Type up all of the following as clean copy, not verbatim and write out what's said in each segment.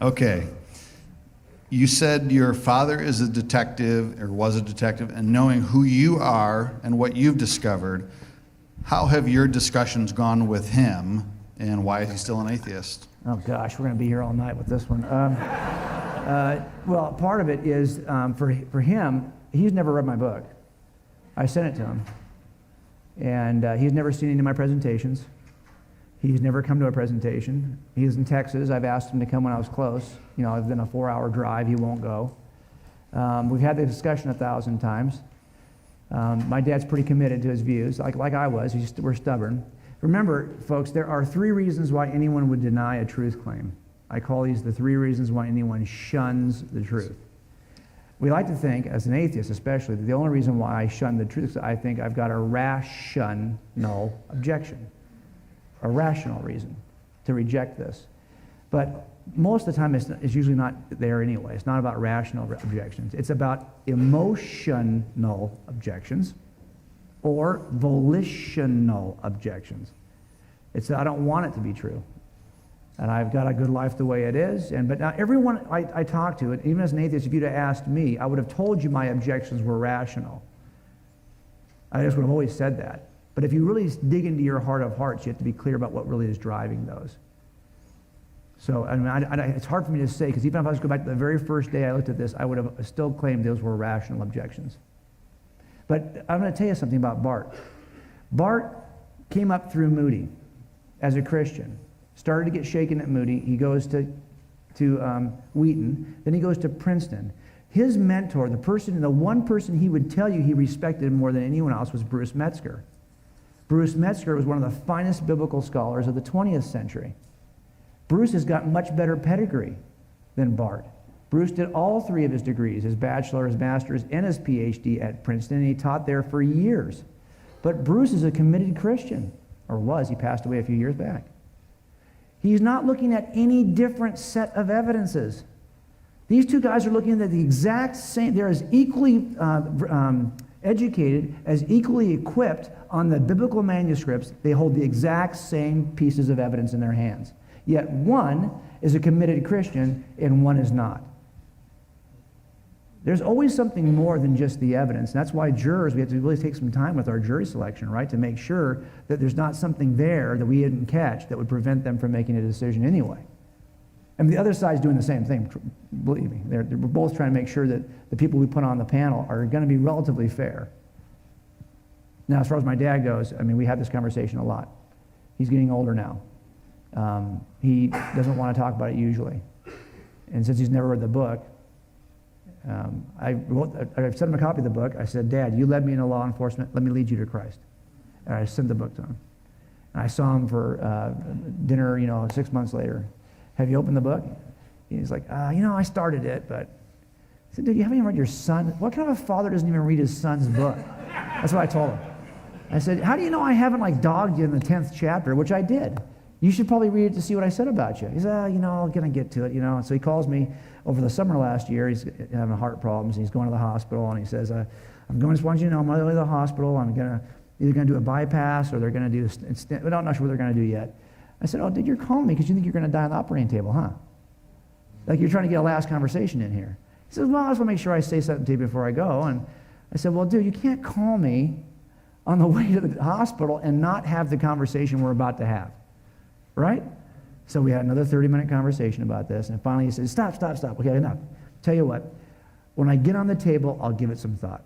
Okay. You said your father is a detective, or was a detective, and knowing who you are and what you've discovered, how have your discussions gone with him, and why is he still an atheist? Oh gosh, we're going to be here all night with this one. Well, part of it is, for him, he's never read my book. I sent it to him. And he's never seen any of my presentations. He's never come to a presentation. He's in Texas. I've asked him to come when I was close. You know, it's been a 4-hour drive. He won't go. We've had the discussion 1,000 times. My dad's pretty committed to his views, like I was. We're stubborn. Remember, folks, there are 3 reasons why anyone would deny a truth claim. I call these the 3 reasons why anyone shuns the truth. We like to think, as an atheist especially, that the only reason why I shun the truth is I think I've got a rational objection. A rational reason to reject this. But most of the time it's usually not there anyway. It's not about rational objections. It's about emotional objections or volitional objections. It's I don't want it to be true. And I've got a good life the way it is. But now everyone I talk to, even as an atheist, if you'd have asked me, I would have told you my objections were rational. I just would have always said that. But if you really dig into your heart of hearts, you have to be clear about what really is driving those. So I mean, it's hard for me to say, because even if I was to go back to the very first day I looked at this, I would have still claimed those were rational objections. But I'm going to tell you something about Bart. Bart came up through Moody as a Christian. Started to get shaken at Moody. He goes to Wheaton. Then he goes to Princeton. His mentor, the one person he would tell you he respected more than anyone else, was Bruce Metzger. Bruce Metzger was one of the finest biblical scholars of the 20th century. Bruce has got much better pedigree than Bart. Bruce did all 3 of his degrees, his bachelor, his master's, and his PhD at Princeton, and he taught there for years. But Bruce is a committed Christian, or was. He passed away a few years back. He's not looking at any different set of evidences. These 2 guys are looking at the exact same. They're as equally educated, as equally equipped on the biblical manuscripts. They hold the exact same pieces of evidence in their hands. Yet one is a committed Christian and one is not. There's always something more than just the evidence. And that's why jurors, we have to really take some time with our jury selection, right, to make sure that there's not something there that we didn't catch that would prevent them from making a decision anyway. And the other side's doing the same thing, believe me. We're both trying to make sure that the people we put on the panel are going to be relatively fair. Now, as far as my dad goes, I mean, we have this conversation a lot. He's getting older now. He doesn't want to talk about it usually. And since he's never read the book, I sent him a copy of the book. I said, Dad, you led me into law enforcement. Let me lead you to Christ. And I sent the book to him. And I saw him for dinner, 6 months later. Have you opened the book? He's like, I started it, but... I said, dude, you haven't even read your son? What kind of a father doesn't even read his son's book? That's what I told him. I said, how do you know I haven't dogged you in the 10th chapter, which I did? You should probably read it to see what I said about you. He said, I'm going to get to it, And so he calls me over the summer last year. He's having heart problems. He's going to the hospital, and he says, I just want you to know I'm on the way to the hospital. I'm either going to do a bypass or they're going to do a stent. I'm not sure what they're going to do yet. I said, oh, dude, you're calling me because you think you're going to die on the operating table, huh? Like you're trying to get a last conversation in here. He says, well, I just want to make sure I say something to you before I go. And I said, well, dude, you can't call me on the way to the hospital and not have the conversation we're about to have, right? So we had another 30-minute conversation about this, and finally he said, stop. Okay, enough. Tell you what, when I get on the table, I'll give it some thought.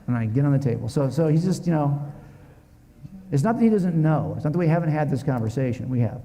When I get on the table. So he's just, it's not that he doesn't know. It's not that we haven't had this conversation. We have.